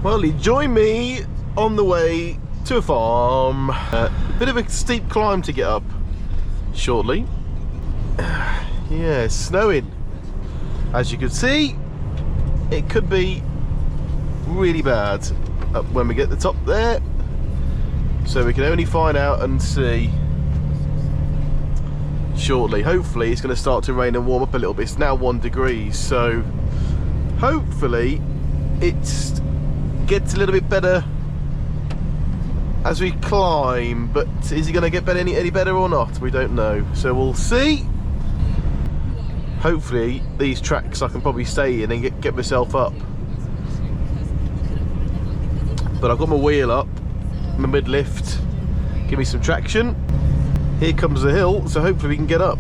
Well, you join me on the way to a farm. A bit of a steep climb to get up shortly. Yeah, it's snowing. As you can see, it could be really bad up when we get to the top there. So we can only find out and see shortly. Hopefully it's going to start to rain and warm up a little bit. It's now 1 degree, so hopefully it gets a little bit better as we climb, but is it going to get better, any better or not? We don't know, so we'll see. Hopefully these tracks I can probably stay in and get myself up, but I've got my wheel up, my mid lift, give me some traction. Here comes the hill, so hopefully we can get up.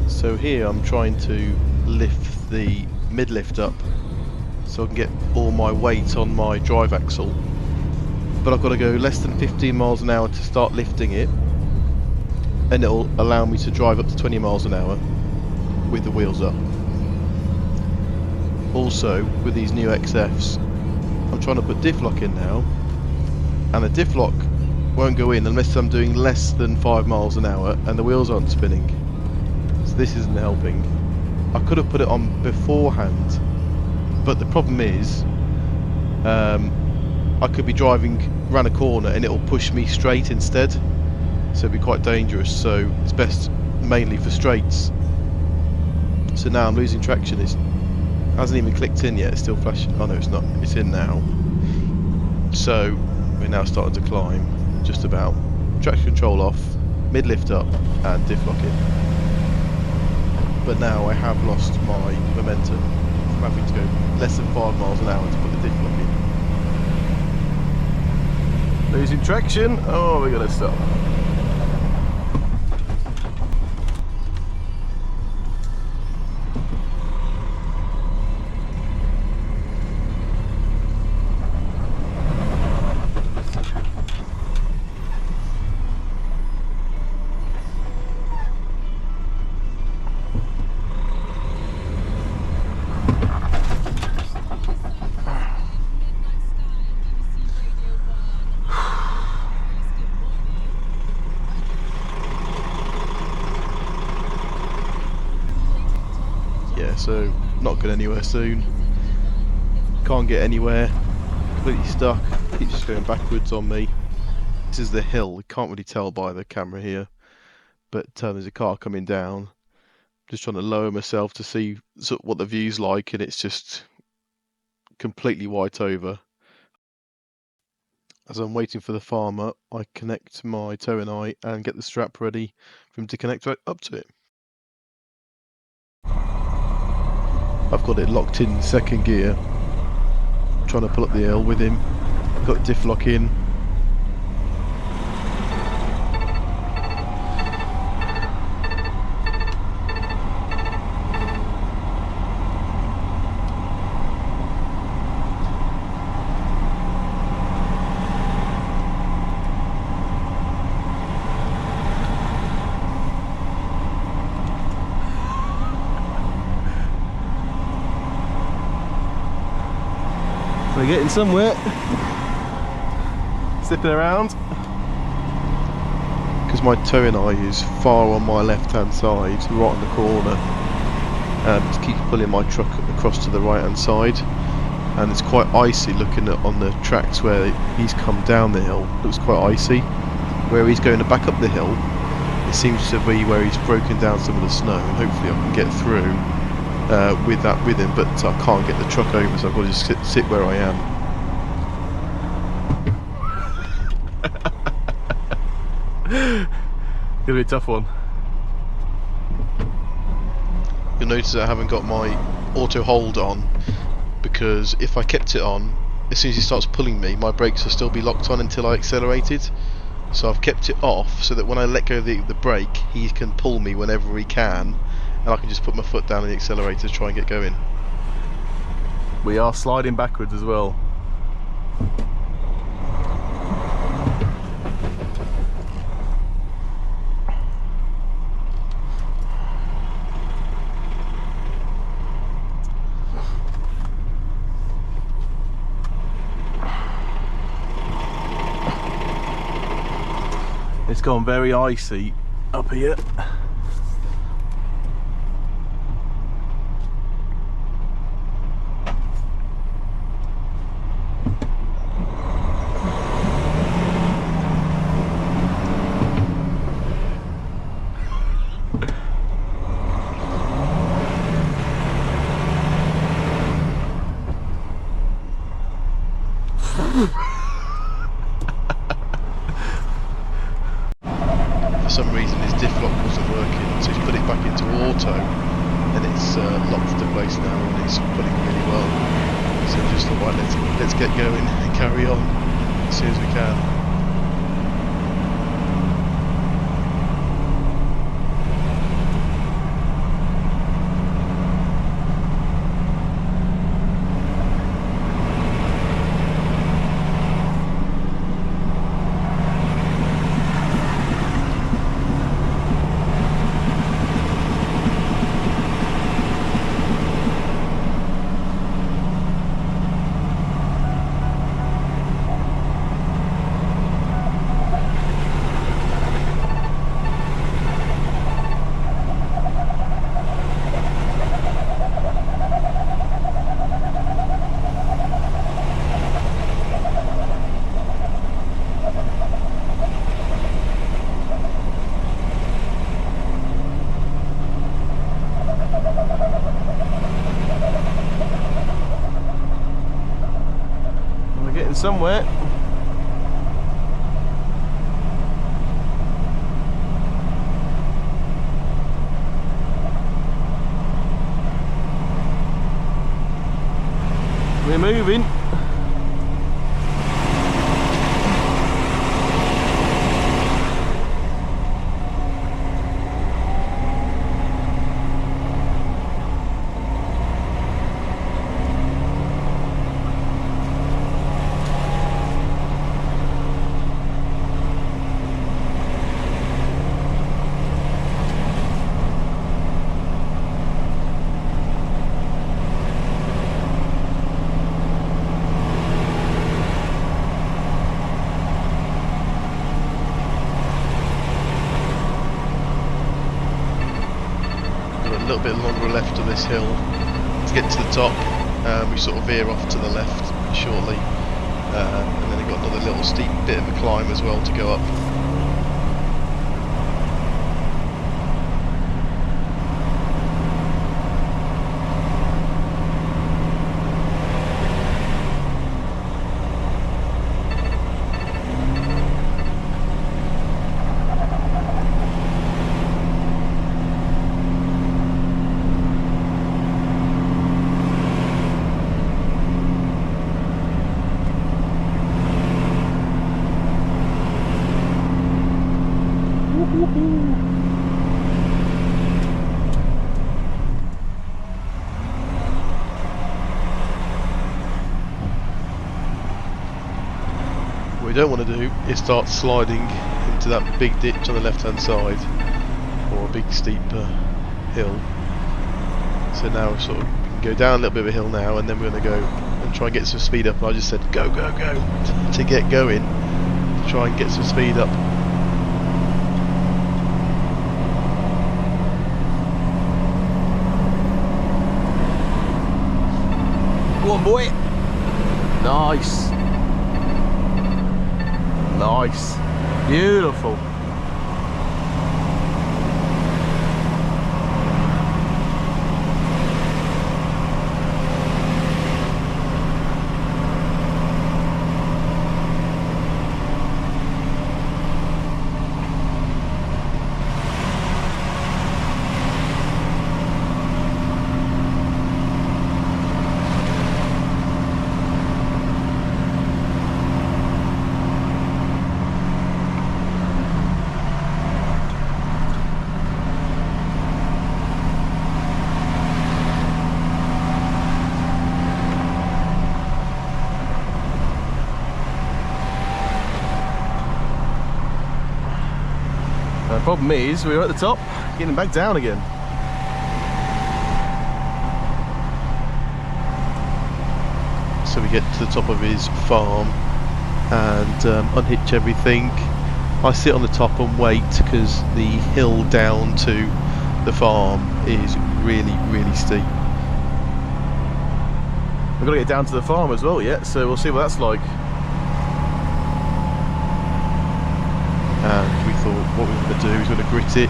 So here I'm trying to lift the mid lift up so I can get all my weight on my drive axle, but I've got to go less than 15 miles an hour to start lifting it, and it'll allow me to drive up to 20 miles an hour with the wheels up. Also with these new XFs I'm trying to put diff lock in now, and the diff lock won't go in unless I'm doing less than 5 miles an hour and the wheels aren't spinning. This isn't helping. I could have put it on beforehand, but the problem is I could be driving around a corner and it'll push me straight instead, so it'd be quite dangerous. So it's best mainly for straights. So now I'm losing traction. It hasn't even clicked in yet, it's still flashing. Oh no, it's not, it's in now. So we're now starting to climb, just about. Traction control off, mid lift up and diff lock in. But now I have lost my momentum from having to go less than 5 miles an hour to put the diff lock in. Losing traction. Oh, we're gonna stop. So not going anywhere soon, can't get anywhere, completely stuck, keeps just going backwards on me. This is the hill, you can't really tell by the camera here, but there's a car coming down. Just trying to lower myself to see sort of what the view's like, and it's just completely white over. As I'm waiting for the farmer, I connect my towing eye and get the strap ready for him to connect right up to it. I've got it locked in second gear, trying to pull up the hill with him, got diff lock in. We're getting somewhere. Slipping around. Because my towing eye is far on my left hand side, right in the corner, just keep pulling my truck across to the right hand side, and it's quite icy looking at on the tracks where he's come down the hill. It looks quite icy. Where he's going back up the hill, it seems to be where he's broken down some of the snow, and hopefully I can get through with him, but I can't get the truck over, so I've got to just sit where I am. Gonna be a tough one. you'll notice that I haven't got my auto hold on, because if I kept it on, as soon as he starts pulling me, my brakes will still be locked on until I accelerated. So I've kept it off so that when I let go of the brake, he can pull me whenever he can, and I can just put my foot down on the accelerator to try and get going. We are sliding backwards as well. It's gone very icy up here. For some reason his diff lock wasn't working, so he's put it back into auto, and it's locked into place now, and he's pulling really well. So we just thought, right, let's get going and carry on as soon as we can. Somewhere. We're moving. A little bit longer left of this hill to get to the top. We sort of veer off to the left shortly, and then we've got another little steep bit of a climb as well to go up. What we don't want to do is start sliding into that big ditch on the left hand side, or a big steep hill. So now we sort of can go down a little bit of a hill now, and then we're going to go and try and get some speed up. And I just said go, go, go to get going, to try and get some speed up. Go on, boy. Nice. Nice. Beautiful. Problem is, we're at the top, getting back down again. So we get to the top of his farm and unhitch everything. I sit on the top and wait because the hill down to the farm is really, really steep. We've got to get down to the farm as well yet, so we'll see what that's like. And we thought what we were going to do is going to grit it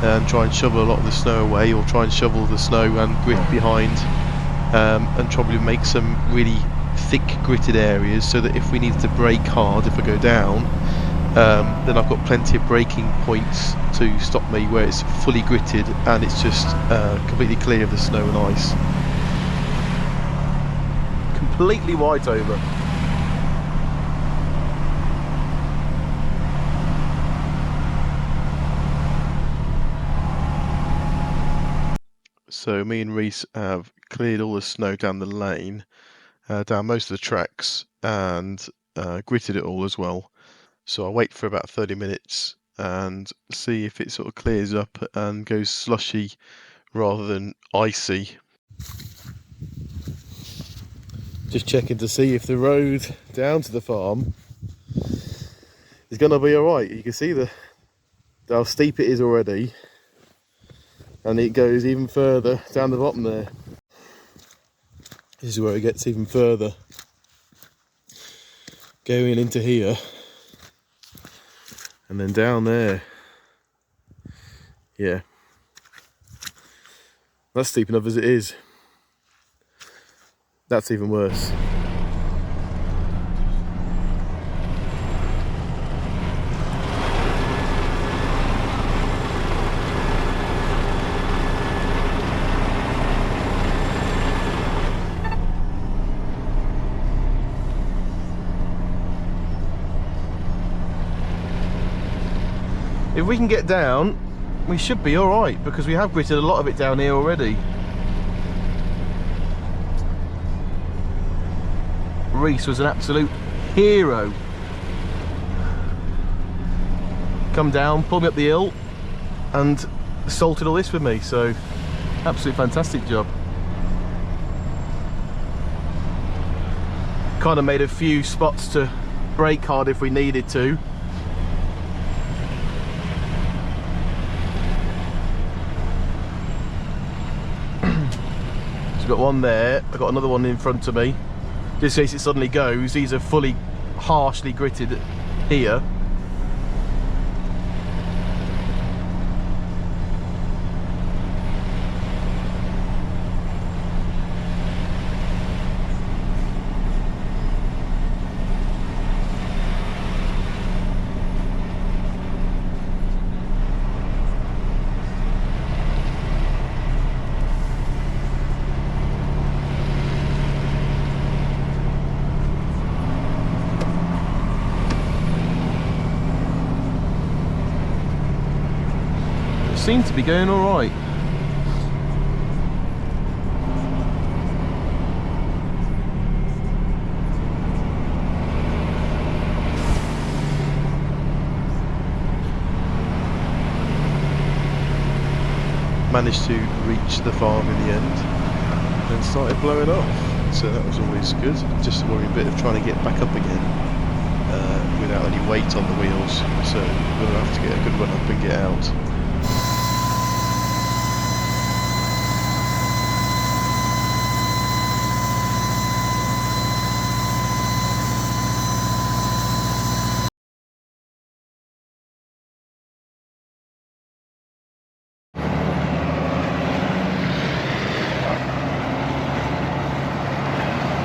and try and shovel a lot of the snow away, or try and shovel the snow and grit behind, and probably make some really thick gritted areas so that if we needed to brake hard if I go down, then I've got plenty of braking points to stop me where it's fully gritted and it's just completely clear of the snow and ice. Completely white over. So me and Reese have cleared all the snow down the lane, down most of the tracks, and gritted it all as well. So I'll wait for about 30 minutes and see if it sort of clears up and goes slushy rather than icy. Just checking to see if the road down to the farm is going to be alright. You can see how steep it is already, and it goes even further down the bottom there. This is where it gets even further, going into here and then down there. Yeah, that's steep enough as it is. That's even worse. If we can get down, we should be alright, because we have gritted a lot of it down here already. Reese was an absolute hero. Come down, pulled me up the hill and salted all this with me, so absolute fantastic job. Kind of made a few spots to brake hard if we needed to. I've got one there, I've got another one in front of me. Just in case it suddenly goes, these are fully harshly gritted here. Seem to be going all right. Managed to reach the farm in the end and started blowing off, so that was always good. Just worrying a bit of trying to get back up again without any weight on the wheels, so we're going to have to get a good run up and get out.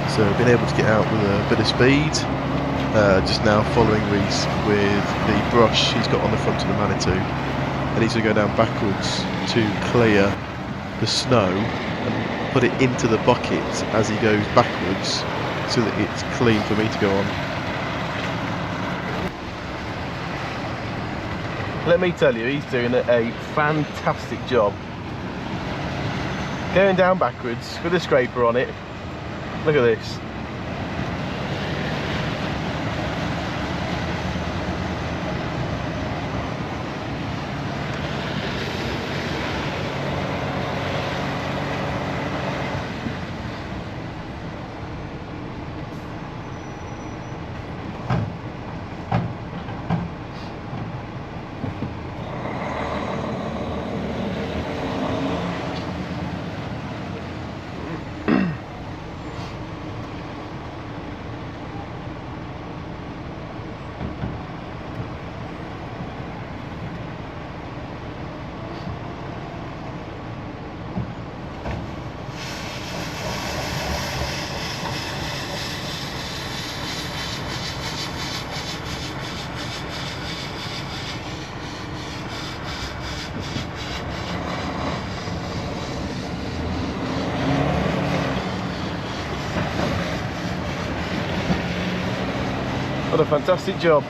So I've been able to get out with a bit of speed, just now following Reese with the brush he's got on the front of the Manitou, and he's going to go down backwards to clear the snow and put it into the bucket as he goes backwards so that it's clean for me to go on. Let me tell you, he's doing a fantastic job. Going down backwards with a scraper on it. Look at this. Done a fantastic job.